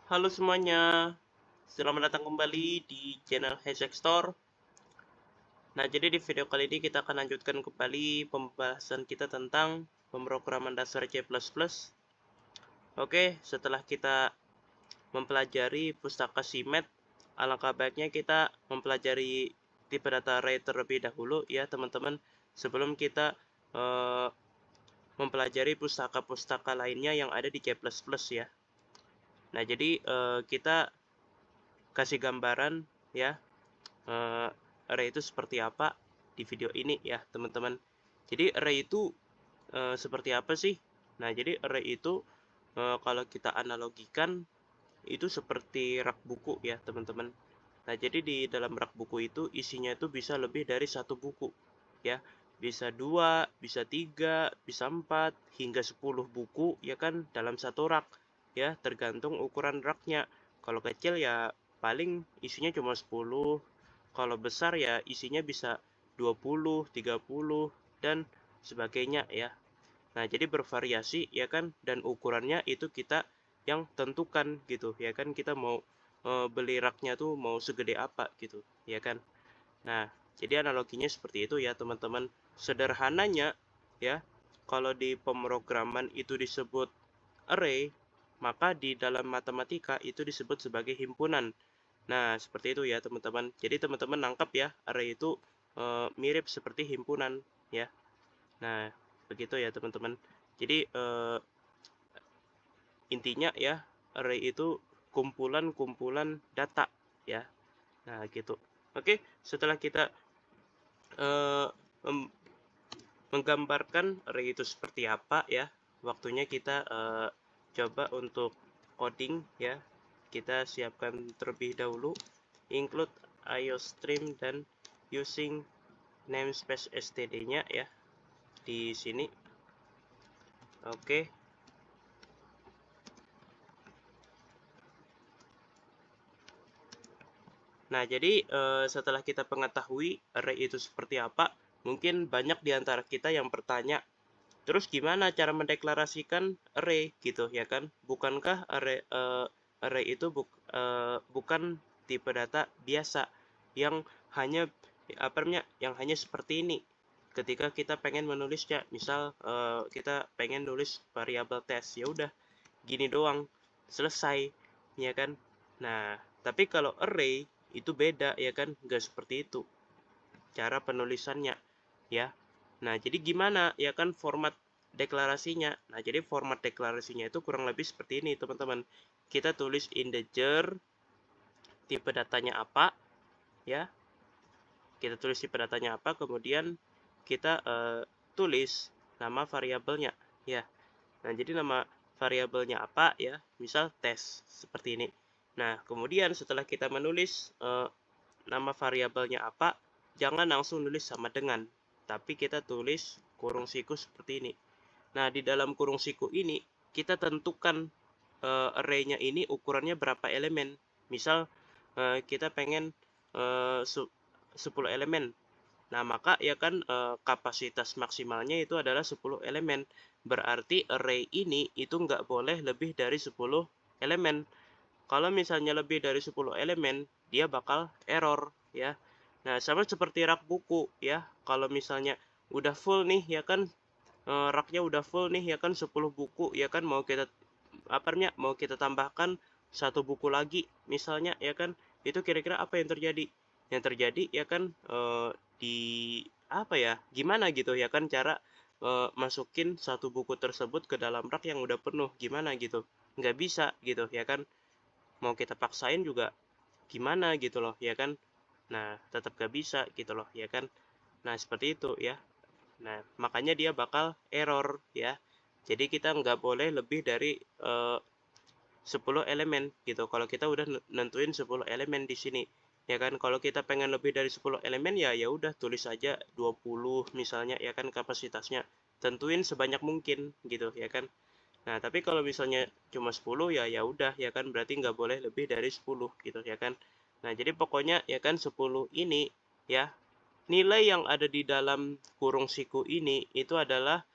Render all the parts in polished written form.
Halo semuanya, selamat datang kembali di channel Hashtag Store. Nah, jadi di video kali ini kita akan lanjutkan kembali pembahasan kita tentang pemrograman dasar C++. Oke, setelah kita mempelajari pustaka CMAT, alangkah baiknya kita mempelajari tipe data array terlebih dahulu ya teman-teman, sebelum kita mempelajari pustaka-pustaka lainnya yang ada di C++ ya. Nah, jadi kita kasih gambaran ya array itu seperti apa di video ini ya teman-teman. Jadi array itu seperti apa sih? Nah, jadi array itu kalau kita analogikan itu seperti rak buku ya teman-teman. Nah, jadi di dalam rak buku itu isinya itu bisa lebih dari satu buku ya. Bisa 2, bisa 3, bisa 4, hingga 10 buku ya kan dalam satu rak ya, tergantung ukuran raknya. Kalau kecil ya paling isinya cuma 10, kalau besar ya isinya bisa 20, 30, dan sebagainya ya. Nah, jadi bervariasi ya kan, dan ukurannya itu kita yang tentukan gitu ya kan, kita mau beli raknya tuh mau segede apa gitu ya kan. Nah, jadi analoginya seperti itu ya teman-teman. Sederhananya ya, kalau di pemrograman itu disebut array, maka di dalam matematika itu disebut sebagai himpunan. Nah, seperti itu ya teman-teman. Jadi teman-teman nangkep ya, array itu mirip seperti himpunan ya. Nah, begitu ya teman-teman. Jadi intinya ya, array itu kumpulan-kumpulan data ya. Nah, gitu. Oke, setelah kita eh, menggambarkan array itu seperti apa ya, waktunya kita coba untuk coding ya. Kita siapkan terlebih dahulu include iostream dan using namespace std-nya ya di sini. Oke. Nah, jadi setelah kita mengetahui array itu seperti apa, mungkin banyak di antara kita yang bertanya, terus gimana cara mendeklarasikan array gitu ya kan? Bukankah array itu bukan tipe data biasa yang hanya apa namanya, yang hanya seperti ini. Ketika kita pengen menulisnya, misal kita pengen nulis variabel test, ya udah gini doang, selesai ya kan. Nah, tapi kalau array itu beda ya kan, nggak seperti itu cara penulisannya ya. Nah, jadi gimana ya kan format deklarasinya? Nah, jadi format deklarasinya itu kurang lebih seperti ini teman-teman. Kita tulis integer, tipe datanya apa ya, kita tulis tipe datanya apa, kemudian kita tulis nama variabelnya ya. Nah, jadi nama variabelnya apa ya, misal tes seperti ini. Nah, kemudian setelah kita menulis nama variabelnya apa, jangan langsung nulis sama dengan, tapi kita tulis kurung siku seperti ini. Nah, di dalam kurung siku ini kita tentukan array-nya ini ukurannya berapa elemen. Misal kita pengen 10 elemen. Nah, maka ya kan kapasitas maksimalnya itu adalah 10 elemen. Berarti array ini itu nggak boleh lebih dari 10 elemen. Kalau misalnya lebih dari 10 elemen, dia bakal error ya. Nah, sama seperti rak buku ya. Kalau misalnya udah full nih ya kan, raknya udah full nih ya kan, 10 buku ya kan, mau kita mau kita tambahkan satu buku lagi misalnya ya kan, itu kira-kira apa yang terjadi? Yang terjadi ya kan di apa ya, gimana gitu ya kan cara masukin satu buku tersebut ke dalam rak yang udah penuh, gimana gitu, nggak bisa gitu ya kan, mau kita paksain juga gimana gitu loh ya kan. Nah, tetap gak bisa gitu loh ya kan. Nah, seperti itu ya. Nah, makanya dia bakal error ya. Jadi kita nggak boleh lebih dari 10 elemen gitu. Kalau kita udah nentuin 10 elemen di sini ya kan. Kalau kita pengen lebih dari 10 elemen ya ya udah tulis aja 20 misalnya ya kan kapasitasnya. Tentuin sebanyak mungkin gitu ya kan. Nah, tapi kalau misalnya cuma 10 ya ya udah ya kan, berarti nggak boleh lebih dari 10 gitu ya kan. Nah, jadi pokoknya ya kan 10 ini ya, nilai yang ada di dalam kurung siku ini itu adalah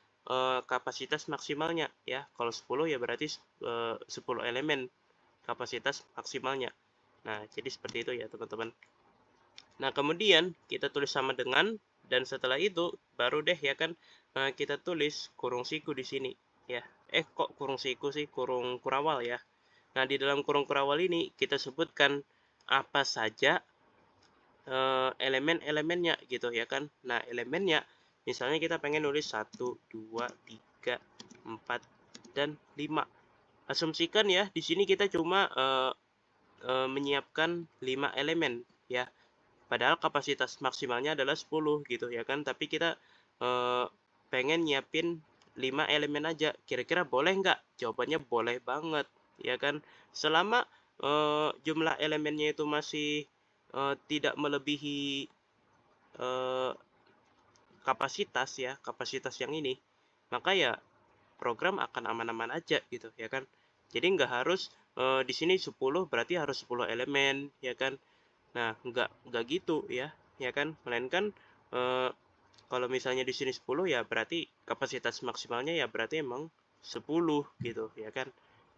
kapasitas maksimalnya ya. Kalau 10 ya berarti 10 elemen. kapasitas maksimalnya. Nah, jadi seperti itu ya teman-teman. Nah, kemudian kita tulis sama dengan, dan setelah itu baru deh ya kan kita tulis kurung siku di sini ya. Kok kurung siku sih, kurung kurawal ya. Nah, di dalam kurung kurawal ini kita sebutkan apa saja elemen-elemennya gitu ya kan. Nah, elemennya misalnya kita pengen nulis 1, 2, 3, 4, dan 5. Asumsikan ya, di sini kita cuma menyiapkan 5 elemen ya. Padahal kapasitas maksimalnya adalah 10 gitu ya kan. Tapi kita pengen nyiapin 5 elemen aja. Kira-kira boleh nggak? Jawabannya boleh banget ya kan. Selama jumlah elemennya itu masih tidak melebihi kapasitas ya, kapasitas yang ini, maka ya program akan aman-aman aja gitu ya kan. Jadi nggak harus di sini 10 berarti harus 10 elemen ya kan. Nah, nggak gitu ya, ya kan. Melainkan kalau misalnya di sini 10 ya berarti kapasitas maksimalnya ya berarti emang 10 gitu ya kan.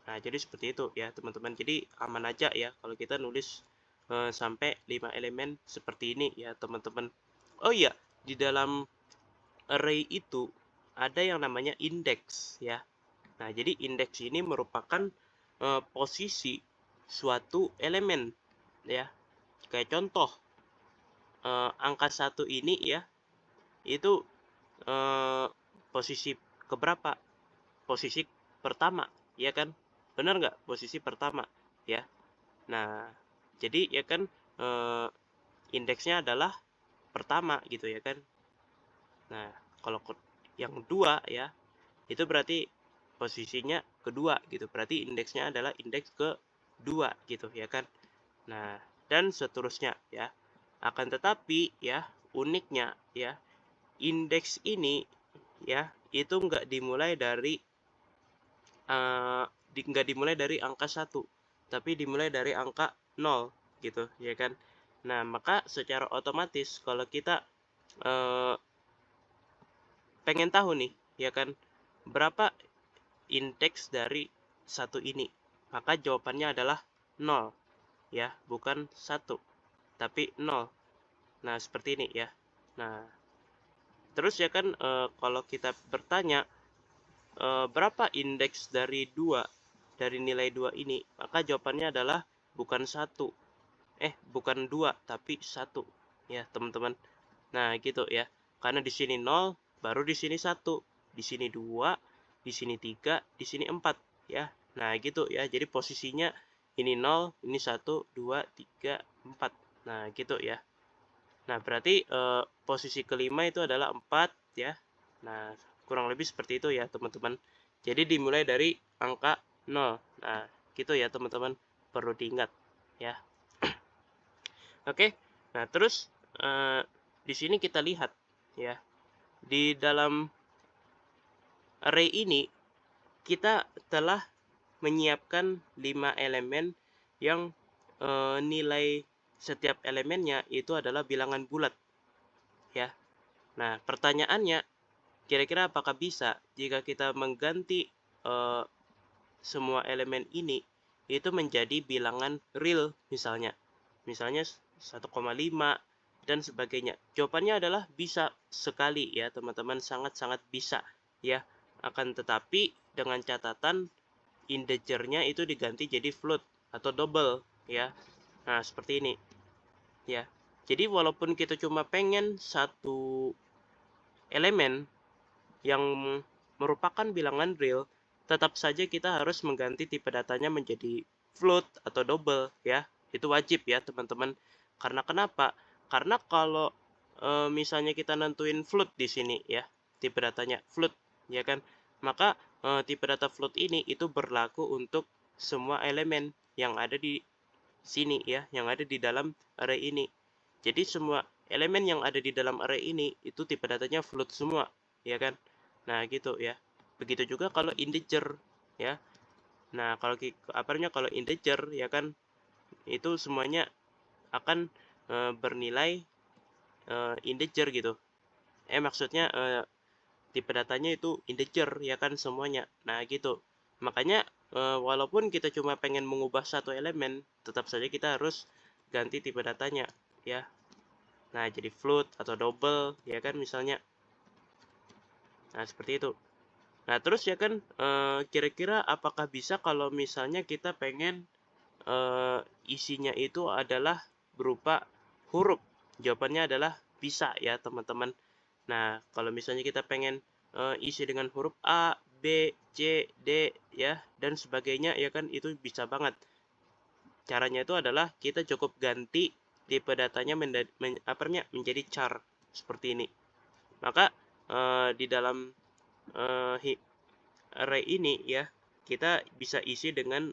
Nah, jadi seperti itu ya teman-teman. Jadi aman aja ya kalau kita nulis sampai 5 elemen seperti ini ya teman-teman. Oh iya, di dalam array itu ada yang namanya indeks ya. Nah, jadi indeks ini merupakan posisi suatu elemen ya. Kayak contoh angka 1 ini ya, itu posisi keberapa? Posisi pertama, ya kan? Benar nggak? Posisi pertama ya. Nah, jadi ya kan indeksnya adalah pertama gitu ya kan. Nah, kalau yang kedua ya, itu berarti posisinya kedua gitu. Berarti indeksnya adalah indeks kedua gitu ya kan. Nah, dan seterusnya ya. Akan tetapi ya, uniknya ya, indeks ini ya, itu nggak dimulai dari angka 1, tapi dimulai dari angka 0 gitu ya kan. Nah, maka secara otomatis kalau kita pengen tahu nih ya kan berapa indeks dari 1 ini, maka jawabannya adalah 0 ya, bukan 1 tapi 0. Nah, seperti ini ya. Nah, terus ya kan kalau kita bertanya berapa indeks dari nilai 2 ini, maka jawabannya adalah bukan 1, bukan 2 tapi 1 ya teman-teman. Nah, gitu ya. Karena di sini 0, baru di sini 1, di sini 2, di sini 3, di sini 4 ya. Nah, gitu ya. Jadi posisinya ini 0, ini 1, 2, 3, 4. Nah, gitu ya. Nah, berarti posisi kelima itu adalah 4 ya. Nah, kurang lebih seperti itu ya, teman-teman. Jadi dimulai dari angka 0. Nah, gitu ya, teman-teman. Perlu diingat ya. Oke. Nah, terus di sini kita lihat ya. Di dalam array ini kita telah menyiapkan 5 elemen yang nilai setiap elemennya itu adalah bilangan bulat ya. Nah, pertanyaannya kira-kira apakah bisa jika kita mengganti semua elemen ini itu menjadi bilangan real misalnya. Misalnya 1,5 dan sebagainya. Jawabannya adalah bisa sekali ya, teman-teman, sangat-sangat bisa ya. Akan tetapi dengan catatan integernya itu diganti jadi float atau double ya. Nah, seperti ini ya. Jadi walaupun kita cuma pengen satu elemen yang merupakan bilangan real, tetap saja kita harus mengganti tipe datanya menjadi float atau double ya. Itu wajib ya, teman-teman. Karena kenapa? Karena kalau misalnya kita nentuin float di sini ya, tipe datanya float ya kan, maka tipe data float ini itu berlaku untuk semua elemen yang ada di sini ya, yang ada di dalam array ini. Jadi semua elemen yang ada di dalam array ini itu tipe datanya float semua ya kan. Nah, gitu ya. Begitu juga kalau integer ya. Nah, kalau integer ya kan itu semuanya akan bernilai integer gitu. Maksudnya tipe datanya itu integer ya kan semuanya. Nah, gitu. Makanya walaupun kita cuma pengen mengubah satu elemen, tetap saja kita harus ganti tipe datanya ya. Nah, jadi float atau double ya kan misalnya. Nah, seperti itu. Nah, terus ya kan kira-kira apakah bisa kalau misalnya kita pengen isinya itu adalah berupa huruf? Jawabannya adalah bisa ya, teman-teman. Nah, kalau misalnya kita pengen isi dengan huruf A, B, C, D ya dan sebagainya ya kan itu bisa banget. Caranya itu adalah kita cukup ganti tipe datanya menjadi char seperti ini. Maka di dalam array ini ya kita bisa isi dengan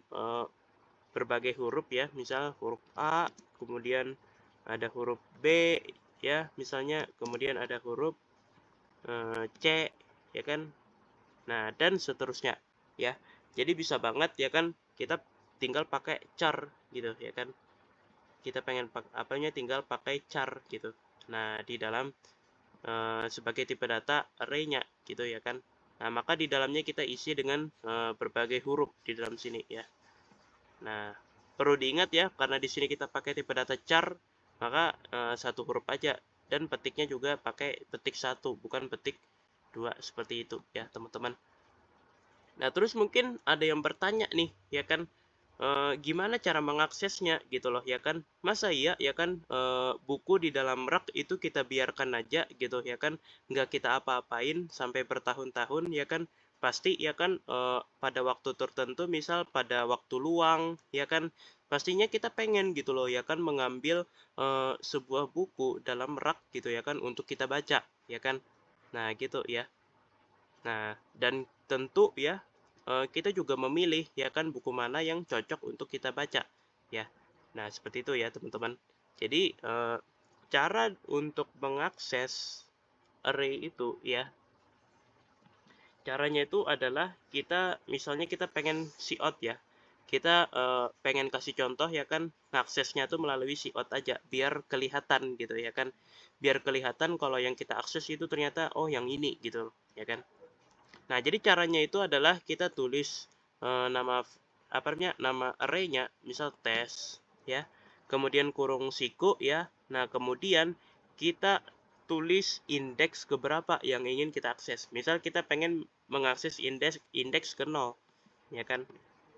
berbagai huruf ya, misal huruf A, kemudian ada huruf B ya, misalnya, kemudian ada huruf C ya kan. Nah, dan seterusnya ya. Jadi bisa banget ya kan kita tinggal pakai char gitu ya kan. Kita pengen tinggal pakai char gitu. Nah, di dalam sebagai tipe data array-nya gitu ya kan. Nah, maka di dalamnya kita isi dengan berbagai huruf di dalam sini ya. Nah, perlu diingat ya, karena di sini kita pakai tipe data char, maka satu huruf aja dan petiknya juga pakai petik satu, bukan petik dua seperti itu ya, teman-teman. Nah, terus mungkin ada yang bertanya nih, ya kan, gimana cara mengaksesnya gitu loh, ya kan? Masa iya, ya kan, buku di dalam rak itu kita biarkan aja gitu, ya kan? Nggak kita apa-apain sampai bertahun-tahun, ya kan? Pasti, ya kan, pada waktu tertentu, misal pada waktu luang, ya kan? Pastinya kita pengen gitu loh, ya kan, mengambil sebuah buku dalam rak gitu, ya kan, untuk kita baca, ya kan? Nah, gitu ya. Nah, dan tentu ya, kita juga memilih ya kan buku mana yang cocok untuk kita baca ya. Nah, seperti itu ya, teman-teman. Jadi, cara untuk mengakses array itu ya, caranya itu adalah kita misalnya kita pengen out ya. Kita pengen kasih contoh ya kan, aksesnya tuh melalui out aja biar kelihatan gitu ya kan. Biar kelihatan kalau yang kita akses itu ternyata oh yang ini gitu ya kan. Nah, jadi caranya itu adalah kita tulis nama array-nya, misal tes ya. Kemudian kurung siku ya. Nah, kemudian kita tulis indeks ke berapa yang ingin kita akses. Misal kita pengen mengakses indeks ke 0, ya kan?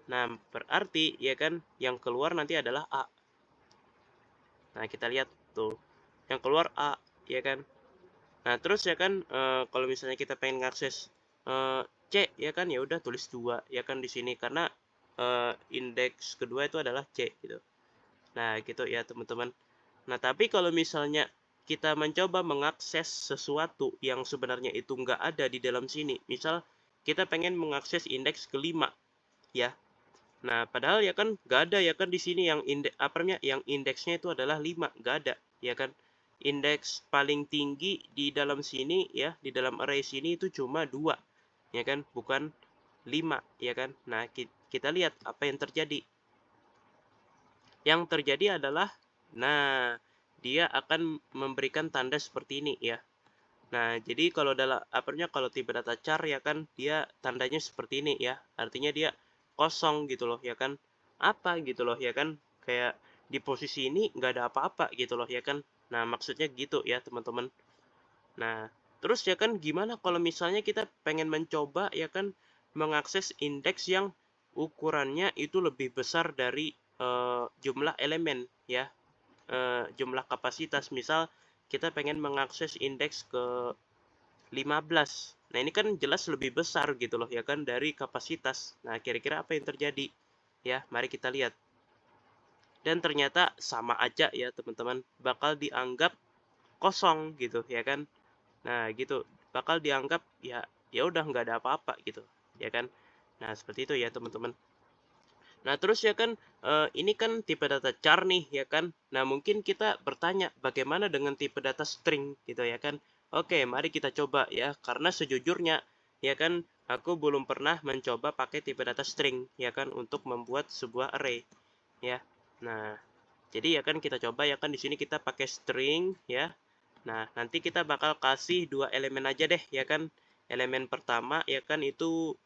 Nah, berarti ya kan yang keluar nanti adalah A. Nah, kita lihat tuh. Yang keluar A, ya kan? Nah, terus ya kan kalau misalnya kita pengen ngakses C ya kan ya udah tulis 2 ya kan di sini karena indeks kedua itu adalah C gitu. Nah, gitu ya teman-teman. Nah, tapi kalau misalnya kita mencoba mengakses sesuatu yang sebenarnya itu nggak ada di dalam sini. Misal kita pengen mengakses indeks kelima ya. Nah, padahal ya kan nggak ada ya kan di sini yang yang indeksnya itu adalah 5, nggak ada ya kan. Indeks paling tinggi di dalam sini ya, di dalam array sini itu cuma 2 ya kan, bukan 5 ya kan. Nah, kita lihat apa yang terjadi. Yang terjadi adalah nah, dia akan memberikan tanda seperti ini ya. Nah, jadi kalau kalau tipe data char ya kan dia tandanya seperti ini ya. Artinya dia kosong gitu loh ya kan. Apa gitu loh ya kan. Kayak di posisi ini nggak ada apa-apa gitu loh ya kan. Nah, maksudnya gitu ya, teman-teman. Nah, terus ya kan gimana kalau misalnya kita pengen mencoba ya kan mengakses indeks yang ukurannya itu lebih besar dari jumlah elemen ya, jumlah kapasitas. Misal kita pengen mengakses indeks ke 15. Nah, ini kan jelas lebih besar gitu loh ya kan dari kapasitas. Nah, kira-kira apa yang terjadi? Ya, mari kita lihat. Dan ternyata sama aja ya, teman-teman. Bakal dianggap kosong gitu ya kan. Nah, gitu. Bakal dianggap ya ya udah nggak ada apa-apa gitu, ya kan. Nah, seperti itu ya, teman-teman. Nah, terus ya kan ini kan tipe data char nih, ya kan. Nah, mungkin kita bertanya bagaimana dengan tipe data string gitu ya kan. Oke, mari kita coba ya. Karena sejujurnya ya kan aku belum pernah mencoba pakai tipe data string ya kan untuk membuat sebuah array ya. Nah, jadi ya kan kita coba ya kan di sini kita pakai string ya. Nah, nanti kita bakal kasih 2 elemen aja deh ya kan. Elemen pertama ya kan itu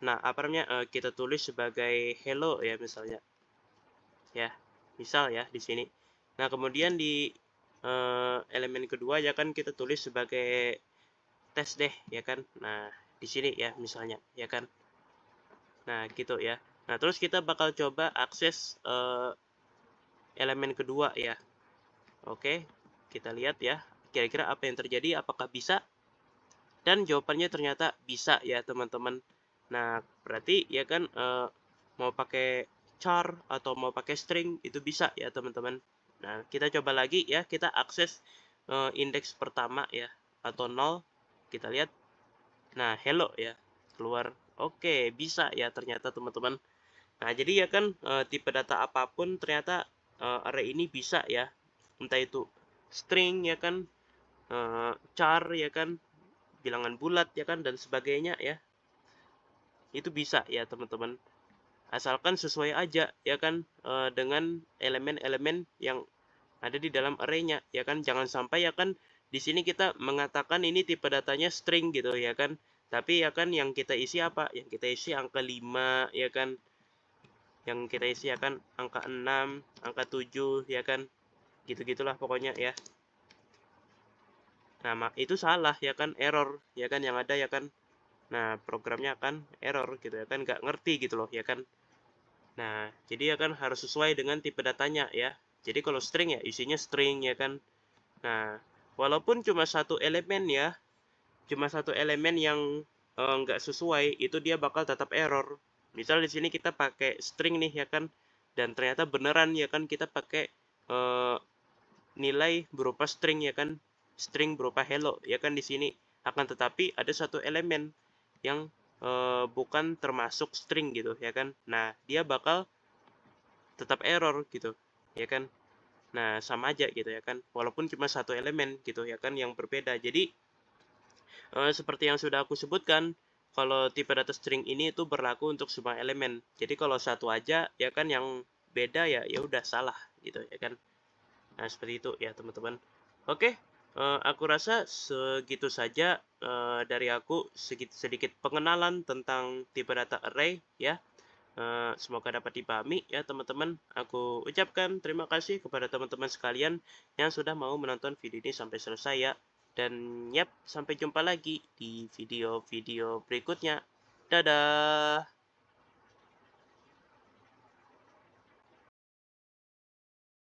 Nah, apa namanya, kita tulis sebagai hello ya misalnya, ya. Misal ya di sini. Nah, kemudian di elemen kedua ya kan kita tulis sebagai tes deh ya kan. Nah, di sini ya misalnya ya kan. Nah, gitu ya. Nah, terus kita bakal coba akses elemen kedua ya. Oke, kita lihat ya. Kira-kira apa yang terjadi? Apakah bisa? Dan jawabannya ternyata bisa ya teman-teman. Nah, berarti ya kan mau pakai char atau mau pakai string itu bisa ya teman-teman. Nah, kita coba lagi ya, kita akses indeks pertama ya atau 0. Kita lihat. Nah, hello ya, keluar. Oke, bisa ya ternyata teman-teman. Nah, jadi ya kan tipe data apapun ternyata array ini bisa ya. Entah itu string ya kan, char ya kan, bilangan bulat ya kan, dan sebagainya ya. Itu bisa ya teman-teman. Asalkan sesuai aja ya kan dengan elemen-elemen yang ada di dalam array-nya ya kan. Jangan sampai ya kan di sini kita mengatakan ini tipe datanya string gitu ya kan. Tapi ya kan yang kita isi apa? Yang kita isi angka 5 ya kan. Yang kita isi ya kan angka 6, angka 7 ya kan. Gitu-gitulah pokoknya ya. Nah, itu salah ya kan, error ya kan yang ada ya kan. Nah, programnya akan error gitu ya kan, nggak ngerti gitu loh ya kan. Nah, jadi ya kan harus sesuai dengan tipe datanya ya. Jadi kalau string ya isinya string ya kan. Nah, walaupun cuma satu elemen ya, cuma satu elemen yang nggak sesuai, itu dia bakal tetap error. Misal di sini kita pakai string nih ya kan, dan ternyata beneran ya kan kita pakai eh, nilai berupa string ya kan, string berupa hello ya kan di sini. Akan tetapi ada satu elemen yang bukan termasuk string gitu ya kan. Nah, dia bakal tetap error gitu ya kan. Nah, sama aja gitu ya kan, walaupun cuma satu elemen gitu ya kan yang berbeda. Jadi seperti yang sudah aku sebutkan, kalau tipe data string ini itu berlaku untuk semua elemen. Jadi kalau satu aja ya kan yang beda ya ya udah salah gitu ya kan. Nah, seperti itu ya teman-teman. Oke, aku rasa segitu saja dari aku, sedikit pengenalan tentang tipe data array ya. Semoga dapat dipahami ya teman-teman. Aku ucapkan terima kasih kepada teman-teman sekalian yang sudah mau menonton video ini sampai selesai ya. Dan yap, sampai jumpa lagi di video-video berikutnya. Dadah!